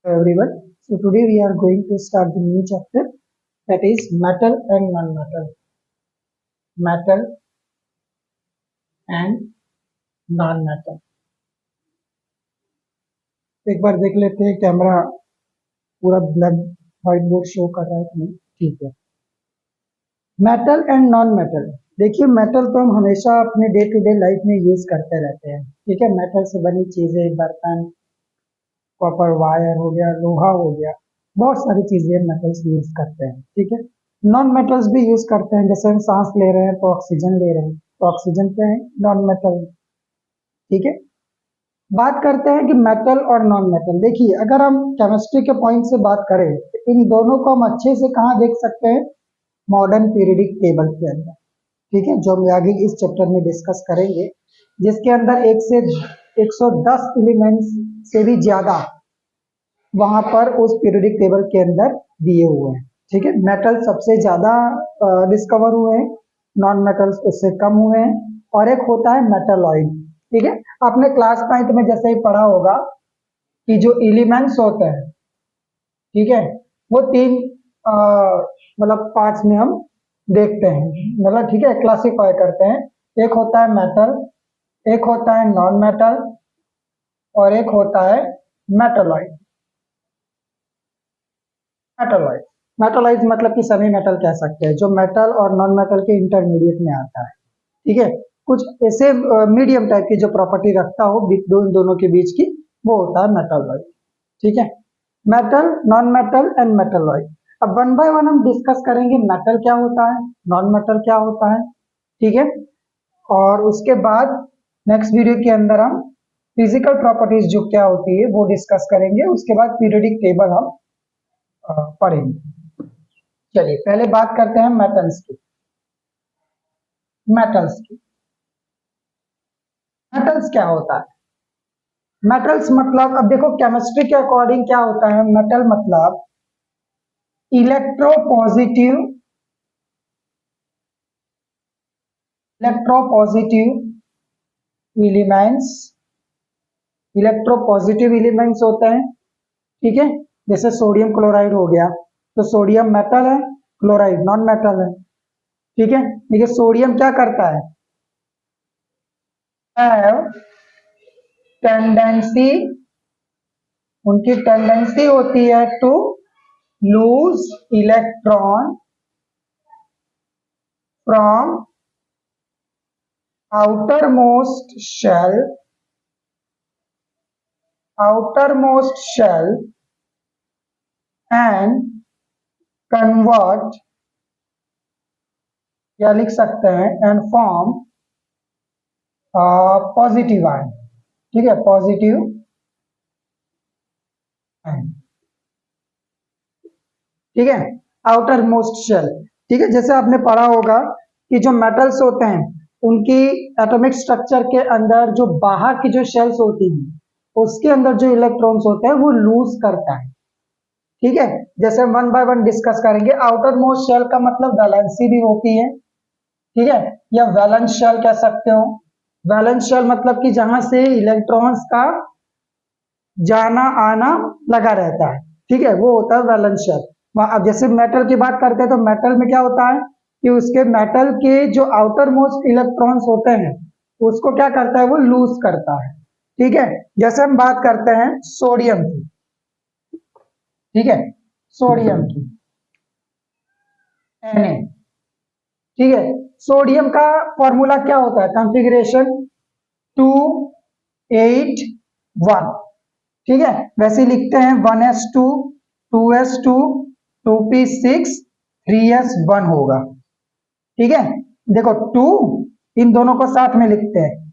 Everyone. So today we are going to start the new chapter, that is metal and non-metal. Metal and non-metal. एक बार देख लेते हैं camera पूरा black white board show कर रहा है कि नहीं। ठीक है। Metal and non metal. देखिए मेटल तो हम हमेशा अपने डे टू डे लाइफ में यूज करते रहते हैं। ठीक है। मेटल से बनी चीजें, बर्तन, कॉपर वायर हो गया, लोहा हो गया, बहुत सारी चीजें मेटल्स यूज करते हैं। ठीक है। नॉन मेटल्स भी यूज करते हैं, जैसे हम सांस ले रहे हैं तो ऑक्सीजन ले रहे हैं, तो ऑक्सीजन क्या है? Non metal. ठीक है। बात करते हैं कि मेटल और नॉन मेटल। देखिए अगर हम केमिस्ट्री के पॉइंट से बात करें तो इन दोनों को हम अच्छे से कहाँ देख सकते हैं? मॉडर्न पीरियडिक टेबल के अंदर। ठीक है, जो हम आगे इस चैप्टर में डिस्कस करेंगे, जिसके अंदर 1 से 110 एलिमेंट्स से भी ज्यादा वहां पर उस पीरियडिक टेबल के अंदर दिए हुए हैं। ठीक है। मेटल सबसे ज्यादा डिस्कवर हुए हैं, नॉन मेटल्स उससे कम हुए हैं, और एक होता है मेटलॉइड। ठीक है। आपने क्लास 9 में जैसे ही पढ़ा होगा कि जो एलिमेंट्स होते हैं, ठीक है, वो तीन मतलब पार्ट्स में हम देखते हैं, मतलब ठीक है, क्लासिफाई करते हैं। एक होता है मेटल, एक होता है नॉन मेटल, और एक होता है मेटलॉइड। मेटलॉइड मेटलॉइड मतलब कि सेमी मेटल कह सकते हैं, जो मेटल और नॉन मेटल के इंटरमीडिएट में आता है। ठीक है। कुछ ऐसे मीडियम टाइप की जो प्रॉपर्टी रखता हो इन दोनों के बीच की, वो होता है मेटलॉइड। ठीक है। Metal, non metal and metalloid. अब वन बाय वन हम डिस्कस करेंगे मेटल क्या होता है, नॉन मेटल क्या होता है। ठीक है। और उसके बाद नेक्स्ट वीडियो के अंदर हम फिजिकल प्रॉपर्टीज जो क्या होती है वो डिस्कस करेंगे। उसके बाद पीरियडिक टेबल हम पढ़ेंगे। चलिए पहले बात करते हैं मेटल्स की। मेटल्स की मेटल्स क्या होता है? मेटल्स मतलब, अब देखो केमिस्ट्री के अकॉर्डिंग क्या होता है, मेटल मतलब इलेक्ट्रोपॉजिटिव एलिमेंट्स, इलेक्ट्रोपॉजिटिव एलिमेंट्स होते हैं। ठीक है। जैसे सोडियम क्लोराइड हो गया, तो सोडियम मेटल है, क्लोराइड नॉन मेटल है। ठीक है। देखिए सोडियम क्या करता है, हैव टेंडेंसी, उनकी टेंडेंसी होती है to lose electron from outermost shell and convert, या लिख सकते हैं and form पॉजिटिव आयन। ठीक है, पॉजिटिव आयन। ठीक है। Outermost shell. ठीक है। जैसे आपने पढ़ा होगा कि जो मेटल्स होते हैं उनकी एटॉमिक स्ट्रक्चर के अंदर जो बाहर की जो शेल्स होती हैं उसके अंदर जो इलेक्ट्रॉन्स होते हैं वो लूज करता है। ठीक है। जैसे हम वन बाय वन डिस्कस करेंगे। आउटर मोस्ट शेल का मतलब वैलेंसी भी होती है। ठीक है। या वैलेंस शेल कह सकते हो। वैलेंस शेल मतलब कि जहां से इलेक्ट्रॉन्स का जाना आना लगा रहता है। ठीक है, वो होता है वैलेंस शेल। अब जैसे मेटल की बात करते हैं तो मेटल में क्या होता है कि उसके मेटल के जो आउटर मोस्ट इलेक्ट्रॉन्स होते हैं उसको क्या करता है, वो लूज करता है। ठीक है। जैसे हम बात करते हैं सोडियम की। ठीक है, सोडियम की Na। ठीक है। सोडियम का फॉर्मूला क्या होता है, कॉन्फ़िगरेशन 281। ठीक है। वैसे लिखते हैं 1s2 2s2 2p6 3s1 होगा। ठीक है। देखो 2 इन दोनों को साथ में लिखते हैं,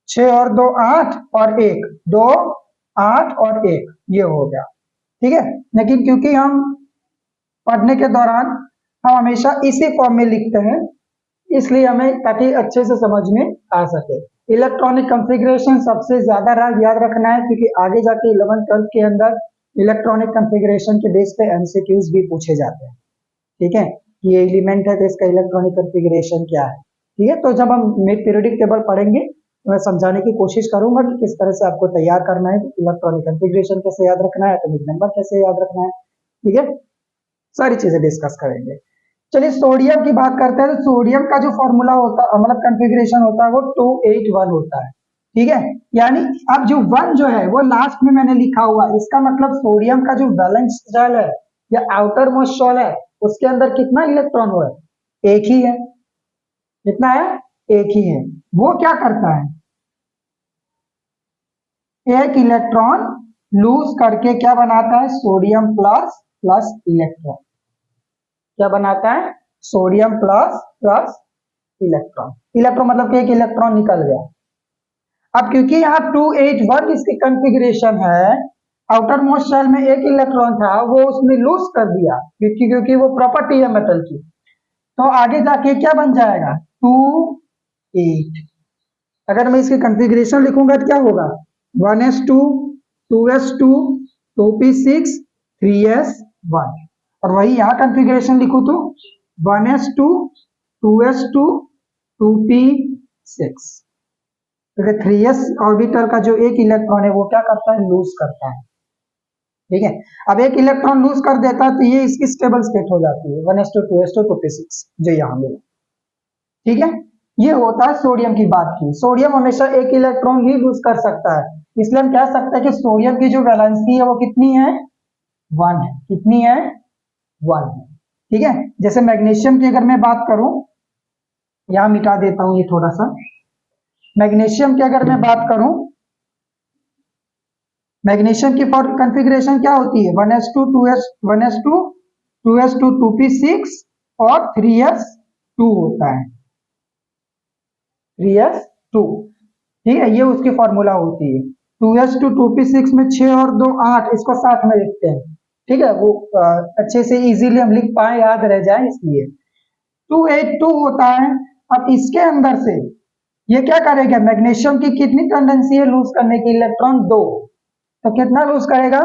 6 और 2 8 और 1 2 8 और 1, ये हो गया। ठीक है। लेकिन क्योंकि हम पढ़ने के दौरान हम हमेशा इसी फॉर्म में लिखते हैं, इसलिए हमें ताकि अच्छे से समझ में आ सके। इलेक्ट्रॉनिक कॉन्फ़िगरेशन सबसे ज्यादा याद रखना है, क्योंकि आगे जाके 11th 12th के अंदर इलेक्ट्रॉनिक कॉन्फ़िगरेशन के बेस पे एमसीक्यूज भी पूछे जाते हैं। ठीक है। ये एलिमेंट है तो इसका इलेक्ट्रॉनिक कॉन्फ़िगरेशन क्या है। ठीक है। तो जब हम पीरियडिक टेबल पढ़ेंगे तो मैं समझाने की कोशिश करूंगा कि किस तरह से आपको तैयार करना है, इलेक्ट्रॉनिक कॉन्फ़िगरेशन कैसे याद रखना है, एटॉमिक नंबर कैसे याद रखना है, ठीक है, सारी चीजें डिस्कस करेंगे। चलिए सोडियम की बात करते हैं। तो सोडियम का जो फॉर्मूला होता है, मतलब कॉन्फ़िगरेशन होता है, वो 281 होता है, ठीक है। यानी अब जो 1 जो है वो लास्ट में मैंने लिखा हुआ, इसका मतलब सोडियम का जो वैलेंस शेल है या आउटर मोस्ट शेल है, उसके अंदर कितना इलेक्ट्रॉन हुआ है? एक ही है। कितना है? एक ही है। वो क्या करता है? एक इलेक्ट्रॉन लूज करके क्या बनाता है? Sodium plus plus electron. क्या बनाता है? Sodium plus plus electron. Electron मतलब कि एक इलेक्ट्रॉन निकल गया। अब क्योंकि यहाँ 281 इसकी कॉन्फ़िगरेशन है, आउटर मोस्ट शेल में एक इलेक्ट्रॉन था, वो उसने लूज कर दिया, क्योंकि वो प्रॉपर्टी है मेटल की। तो आगे जाके क्या बन जाएगा? 28। अगर मैं इसकी कॉन्फ़िगरेशन लिखूंगा तो क्या होगा? 1s2 2s2 2p6 3s1। और वही यहाँ कॉन्फ़िगरेशन लिखूं तो 1s2 2s2 2p6, क्योंकि 3s ऑर्बिटल का जो एक इलेक्ट्रॉन है वो क्या करता है? लूज करता है, ठीक है। अब एक इलेक्ट्रॉन लूज कर देता है तो ये इसकी स्टेबल स्टेट हो जाती है 1s2 2s2 2p6 जो यहाँ मिला, ठीक है। ये होता है सोडियम की बात की। सोडियम हमेशा एक इलेक्ट्रॉन ही लूज कर सकता है, इसलिए हम कह सकते हैं कि सोडियम की जो वैलेंसी है वो कितनी है? 1 है। कितनी है? 1 है, ठीक है। जैसे मैग्नीशियम की अगर मैं बात करूं, यहां मिटा देता हूं ये थोड़ा सा। मैग्नीशियम की अगर मैं बात करूं, मैग्नीशियम की फॉर कॉन्फ़िगरेशन क्या होती है? 1s2 2s 1s2 2s2 2p6 और 3s2 होता है, 3s2, ठीक है। ये उसकी फॉर्मूला होती है। 2s2 2p6 में 6 और 2 8, इसको साथ में लिखते हैं, ठीक है। वो अच्छे से इजीली हम लिख पाए, याद रह जाए इसलिए। 282 होता है। अब इसके अंदर से ये क्या करेगा? मैग्नीशियम की कितनी टेंडेंसी है लूज करने की? इलेक्ट्रॉन 2। तो कितना लूज करेगा?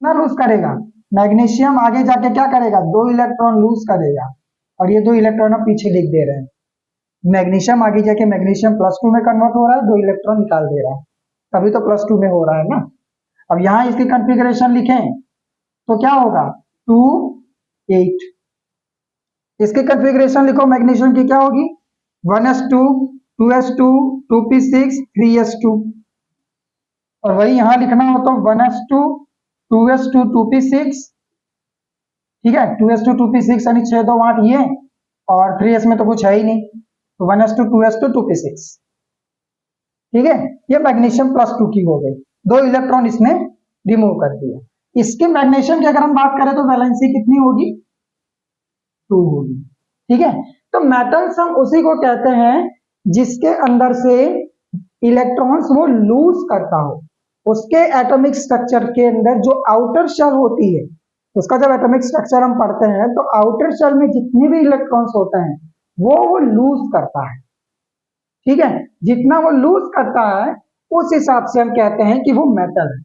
कितना लूज करेगा? मैग्नीशियम आगे जाके क्या करेगा? 2 इलेक्ट्रॉन लूज करेगा। और ये 2 इलेक्ट्रॉन हम पीछे लिख दे रहे हैं। मैग्नीशियम आगे जाके मैग्नीशियम +2 में कन्वर्ट हो रहा है, 2 इलेक्ट्रॉन निकाल दे रहा है, तभी तो +2 में हो रहा है ना। अब यहां इसकी कॉन्फ़िगरेशन लिखें तो क्या होगा? 2 8। इसकी कॉन्फ़िगरेशन लिखो मैग्नीशियम की, क्या होगी? 1s2 2s2 2p6 3s2। और वही यहां लिखना हो तो 1s2 2s2 2p6, ठीक है। 2s2 2p6 यानी 6 2 8 ये, और 3s में तो कुछ है ही नहीं, तो 1s2 2s2 2p6, ठीक है। ये मैग्नीशियम +2 की हो गई, 2 इलेक्ट्रॉन इसने रिमूव कर दिया। इसके मैग्नीशियम की अगर हम बात करें तो वैलेंसी कितनी होगी? 2 होगी, ठीक है। तो मेटल्स हम उसी को कहते हैं जिसके अंदर से इलेक्ट्रॉन्स वो लूज करता हो। उसके एटॉमिक स्ट्रक्चर के अंदर जो आउटर शेल होती है, उसका जब एटॉमिक स्ट्रक्चर हम पढ़ते हैं तो आउटर शेल में जितने भी इलेक्ट्रॉन्स होते हैं वो लूज करता है, ठीक है। जितना वो लूज करता है उस हिसाब से हम कहते हैं कि वो मेटल है,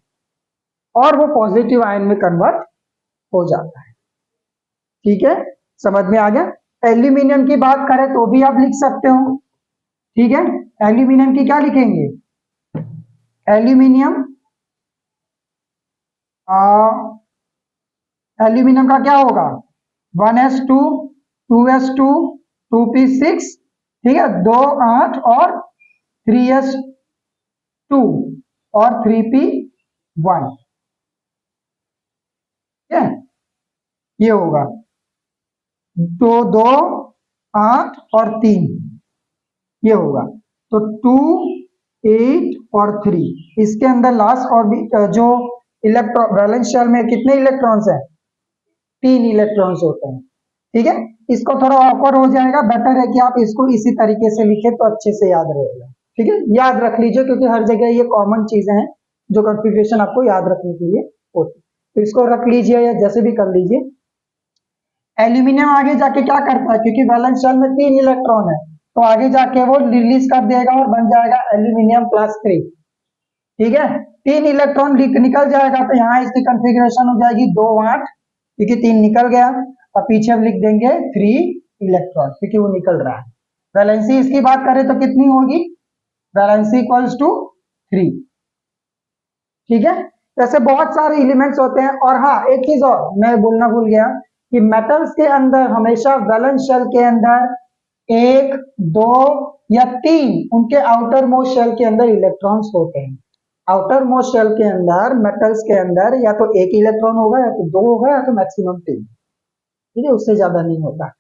और वो पॉजिटिव आयन में कन्वर्ट हो जाता है, ठीक है। समझ में आ गया? एल्यूमिनियम की बात करें तो भी आप लिख सकते हो, ठीक है। एल्यूमिनियम की क्या लिखेंगे? एल्यूमिनियम एल्यूमिनियम का क्या होगा? 1s2 2s2 2p6, ठीक है, 2 8 और 3s2 और 3p1, ठीक है। ये होगा 2 2 8 और 3, ये होगा। तो 2 8 और 3, इसके अंदर लास्ट और भी जो इलेक्ट्रॉन वैलेंस शेल में कितने इलेक्ट्रॉन्स हैं? 3 इलेक्ट्रॉन्स होते हैं, ठीक है। इसको थोड़ा ऑकवर्ड हो जाएगा, बेटर है कि आप इसको इसी तरीके से लिखें तो अच्छे से याद रहेगा, ठीक है। याद रख लीजिए क्योंकि हर जगह ये कॉमन चीजें हैं जो कॉन्फ़िगरेशन आपको याद रखने के लिए होती है, तो इसको रख लीजिए या जैसे भी कर लीजिए। एल्यूमिनियम आगे जाके क्या करता है? क्योंकि वैलेंस शेल में 3 इलेक्ट्रॉन है, तो आगे जाके वो रिलीज कर देगा और बन जाएगा एल्यूमिनियम +3, ठीक है। 3 इलेक्ट्रॉन निकल जाएगा तो यहाँ इसकी कॉन्फ़िगरेशन हो जाएगी 2 8, क्योंकि 3 निकल गया, और पीछे हम लिख देंगे 3 इलेक्ट्रॉन क्योंकि वो निकल रहा है, वैलेंसी इसकी बात करें तो कितनी होगी, वैलेंसी इक्वल्स टू 3। ठीक है, ऐसे बहुत सारे एलिमेंट्स होते हैं। और हाँ, एक चीज और मैं बोलना भूल गया कि मेटल्स के अंदर हमेशा वैलेंस शेल के अंदर 1, 2 या 3 उनके आउटर मोस्ट शेल के अंदर इलेक्ट्रॉन्स होते हैं। आउटर मोस्ट शेल के अंदर मेटल्स के अंदर या तो 1 इलेक्ट्रॉन होगा, या तो 2 होगा, या तो मैक्सिमम 3। ठीक है, उससे ज्यादा नहीं होता।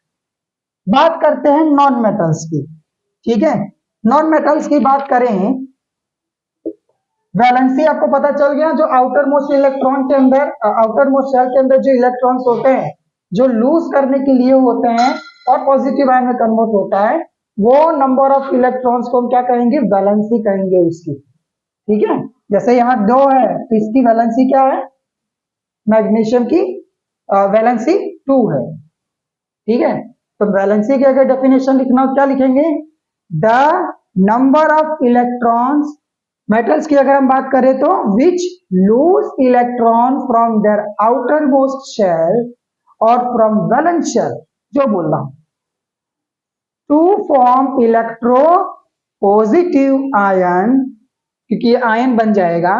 बात करते हैं नॉन मेटल्स की। ठीक है, नॉन मेटल्स की बात करें, वैलेंसी आपको पता चल गया, जो आउटर मोस्ट इलेक्ट्रॉन के अंदर, आउटर मोस्ट शेल के अंदर जो इलेक्ट्रॉन्स होते हैं, जो लूज करने के लिए होते हैं और पॉजिटिव आयन में कन्वर्ट होता है, वो नंबर ऑफ इलेक्ट्रॉन्स को हम क्या कहेंगे, वैलेंसी कहेंगे उसकी। ठीक है, जैसे यहाँ 2 है तो इसकी वैलेंसी क्या है, मैग्नीशियम की वैलेंसी 2 है। ठीक है, तो वैलेंसी की अगर डेफिनेशन लिखना हो क्या लिखेंगे, the number of electrons, metals की अगर हम बात करें तो which lose electron from their outermost shell और फ्रॉम वैलेंस शेल, जो बोल रहा हूं, to form electropositive ion, क्योंकि आयन बन जाएगा,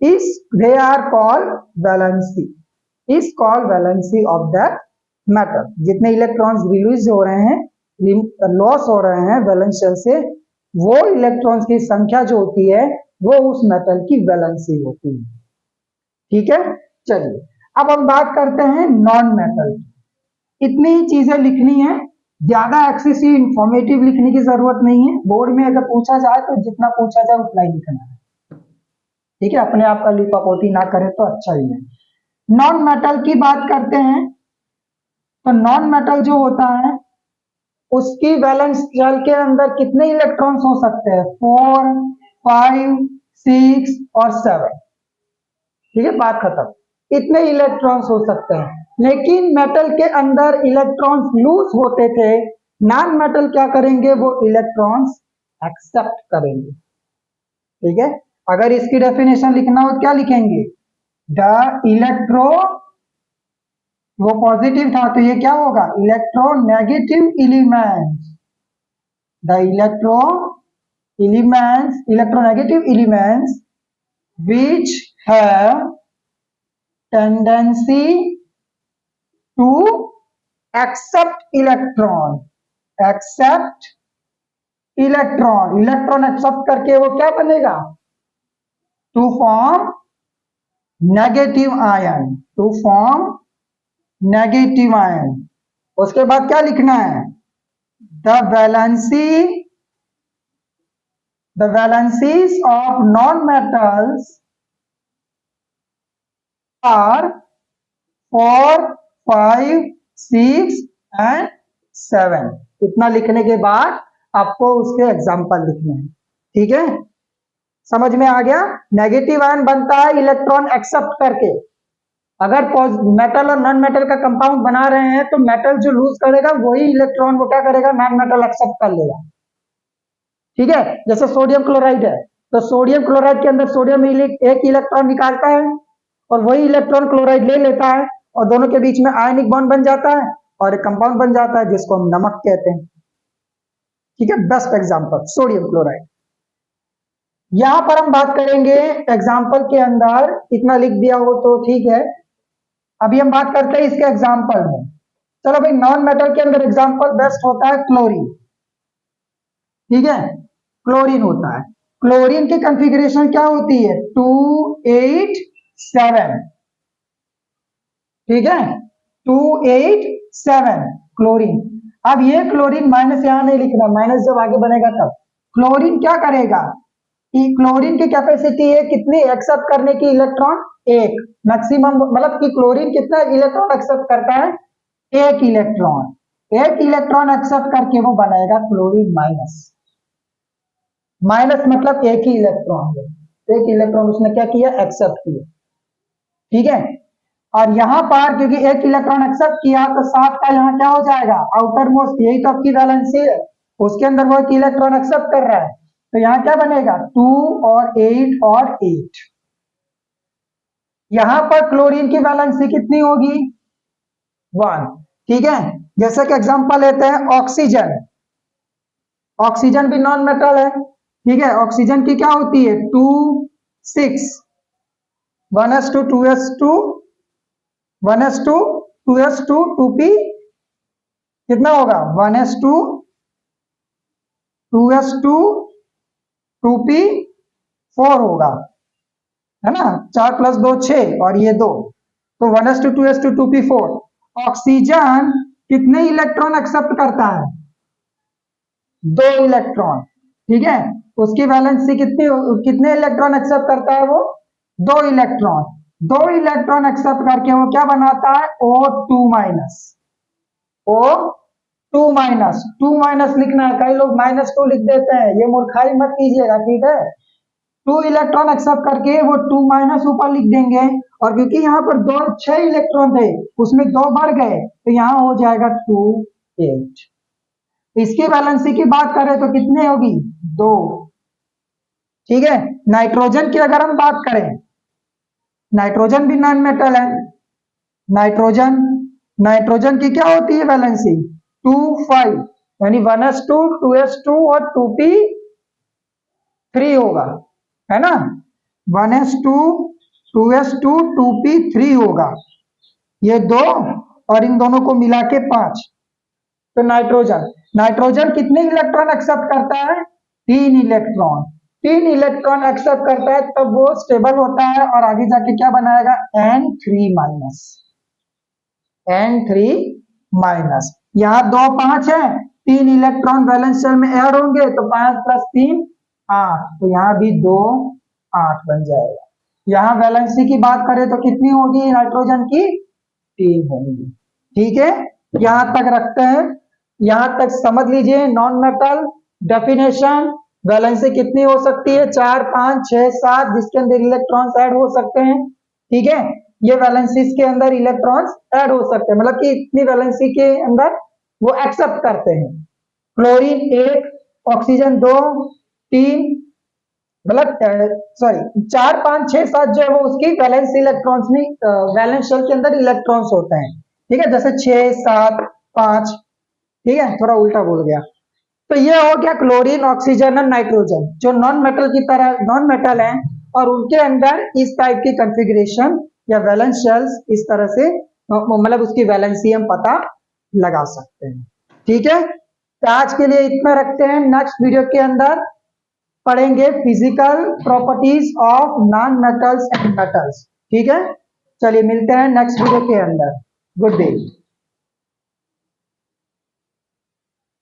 इस they are called valency, is called valency of that metal. जितने इलेक्ट्रॉन्स रिलीज हो रहे हैं, लॉस हो रहे हैं वैलेंस शेल से, वो इलेक्ट्रॉन्स की संख्या जो होती है वो उस मेटल की वैलेंसी होती है। ठीक है, चलिए अब हम बात करते हैं नॉन मेटल। इतनी ही चीजें लिखनी है, ज्यादा एक्सेसिव इंफॉर्मेटिव लिखने की जरूरत नहीं है। बोर्ड में अगर पूछा जाए तो जितना पूछा जाए उतना ही लिखना है। ठीक है, अपने आप का लिपापोती ना करें तो अच्छा ही है। नॉन मेटल की बात करते हैं, तो नॉन मेटल जो होता है उसकी वैलेंस शेल के अंदर कितने इलेक्ट्रॉन्स हो सकते हैं, 4, 5, 6 और 7। ठीक है, बात खत्म, इतने इलेक्ट्रॉन्स हो सकते हैं। लेकिन मेटल के अंदर इलेक्ट्रॉन्स लूज होते थे, नॉन मेटल क्या करेंगे, वो इलेक्ट्रॉन्स एक्सेप्ट करेंगे। ठीक है, अगर इसकी डेफिनेशन लिखना हो क्या लिखेंगे, द इलेक्ट्रो, वो पॉजिटिव था तो ये क्या होगा, electronegative elements, the electronegative elements which have tendency to accept electron, electron accept करके वो क्या बनेगा, to form negative ion, to form negative ion. उसके बाद क्या लिखना है, the valencies of non metals are 4, 5, 6 and 7। इतना लिखने के बाद आपको उसके एग्जाम्पल लिखने हैं। ठीक है, समझ में आ गया। नेगेटिव आयन बनता है इलेक्ट्रॉन एक्सेप्ट करके। अगर मेटल और नॉन मेटल का कंपाउंड बना रहे हैं तो मेटल जो लूज करेगा वही इलेक्ट्रॉन को क्या करेगा, नॉन मेटल एक्सेप्ट कर लेगा। ठीक है, जैसे सोडियम क्लोराइड है तो सोडियम क्लोराइड के अंदर सोडियम एक इलेक्ट्रॉन निकालता है और वही इलेक्ट्रॉन क्लोराइड ले लेता है और दोनों के बीच में आयनिक बॉन्ड बन जाता है और एक कंपाउंड बन जाता है जिसको हम नमक कहते हैं। ठीक है, बेस्ट एग्जांपल सोडियम क्लोराइड। यहां पर हम बात करेंगे एग्जांपल के अंदर, इतना लिख दिया हो तो ठीक है। अभी हम बात करते हैं इसके एग्जांपल में। चलो भाई, नॉन मेटल के अंदर एग्जांपल बेस्ट होता है क्लोरीन। ठीक है, क्लोरीन होता है। क्लोरीन की कॉन्फ़िगरेशन क्या होती है, 2, 8, 7। ठीक है, 2, 8, 7 क्लोरीन। अब ये क्लोरीन माइनस यहां नहीं लिखना, माइनस जब आगे बनेगा तब। क्लोरीन क्या करेगा कि क्लोरीन की कैपेसिटी है कितनी एक्सेप्ट करने की, इलेक्ट्रॉन 1 मैक्सिमम, मतलब कि क्लोरीन कितना इलेक्ट्रॉन एक्सेप्ट करता है, 1 इलेक्ट्रॉन। 1 इलेक्ट्रॉन एक्सेप्ट करके वो बनाएगा क्लोरीन माइनस। माइनस मतलब 1 ही इलेक्ट्रॉन है, 1 इलेक्ट्रॉन उसने क्या किया, एक्सेप्ट किया। ठीक है, और यहां पर क्योंकि 1 इलेक्ट्रॉन एक्सेप्ट किया तो 7 का यहां क्या हो जाएगा, आउटर मोस्ट, यही तो आपकी वैलेंसी है, उसके अंदर वो 1 इलेक्ट्रॉन एक्सेप्ट कर रहा है तो यहां क्या बनेगा, 2 और 8 और 8। यहां पर क्लोरीन की वैलेंसी कितनी होगी, 1। ठीक है, जैसे कि एग्जांपल लेते हैं ऑक्सीजन। ऑक्सीजन भी नॉन मेटल है, ठीक है। ऑक्सीजन की क्या होती है 2 6 1s2 2s2 1s2 2s2 2p कितना होगा 1s2 2s2 2p4 होगा, है ना। 4 + 2 6 और ये 2, तो 1s2 2s2 2p4। ऑक्सीजन कितने इलेक्ट्रॉन एक्सेप्ट करता है 2 इलेक्ट्रॉन, ठीक है। उसकी वैलेंसी कितने इलेक्ट्रॉन एक्सेप्ट करता है वो 2 इलेक्ट्रॉन। 2 इलेक्ट्रॉन एक्सेप्ट करके वो क्या बनाता है O2 माइनस, O2 माइनस लिखना है, कई लोग -2 लिख देते हैं, ये मूर्खाई मत कीजिएगा, ठीक है। 2 इलेक्ट्रॉन एक्सेप्ट करके वो 2 माइनस ऊपर लिख देंगे, और क्योंकि यहाँ पर 6 इलेक्ट्रॉन थे उसमें 2 बढ़ गए तो यहाँ हो जाएगा 2 8। इसकी वैलेंसी की बात करें तो कितने होगी 2, ठीक है। नाइट्रोजन की अगर हम बात करें, नाइट्रोजन भी नॉन मेटल है। नाइट्रोजन की क्या होती है वैलेंसी 2 5, यानी 1s2 2s2 और 2p3 होगा, है ना। 1s2 2s2 2p3 होगा, ये 2 और इन दोनों को मिला के 5। तो नाइट्रोजन कितने इलेक्ट्रॉन एक्सेप्ट करता है 3 इलेक्ट्रॉन। 3 इलेक्ट्रॉन एक्सेप्ट करता है तब वो स्टेबल होता है और आगे जाके क्या बनाएगा N3 माइनस, N3 माइनस। यहाँ 2 5 है, 3 इलेक्ट्रॉन वैलेंस शेल में ऐड होंगे तो 5 + 3 8, तो यहाँ भी 2 8 बन जाएगा। यहाँ वैलेंसी की बात करें तो कितनी होगी नाइट्रोजन की 3 होंगी, ठीक है। यहां तक रखते हैं, यहां तक समझ लीजिए नॉन मेटल डेफिनेशन। वैलेंसी कितनी हो सकती है 4 5 6 7, जिसके अंदर इलेक्ट्रॉन्स ऐड हो सकते हैं, ठीक है। ये वैलेंसीज के अंदर इलेक्ट्रॉन्स ऐड हो सकते हैं, मतलब कि इतनी वैलेंसी के अंदर वो एक्सेप्ट करते हैं। क्लोरीन 1, ऑक्सीजन 2 3, मतलब सॉरी 4 5 6 7 जो है वो उसकी वैलेंस इलेक्ट्रॉन्स में वैलेंस शेल के अंदर इलेक्ट्रॉन्स होते हैं, ठीक है। जैसे 6 7 5, ठीक है, थोड़ा उल्टा बोल गया। तो ये हो गया क्लोरीन ऑक्सीजन और नाइट्रोजन जो नॉन मेटल की तरह नॉन मेटल है, और उनके अंदर इस टाइप की कॉन्फ़िगरेशन या वैलेंस शेल्स इस तरह से मतलब उसकी वैलेंसी हम पता लगा सकते हैं, ठीक है। तो आज के लिए इतना रखते हैं, नेक्स्ट वीडियो के अंदर पढ़ेंगे physical properties of non metals and metals, ठीक है। चलिए मिलते हैं नेक्स्ट वीडियो के अंदर, गुड डे।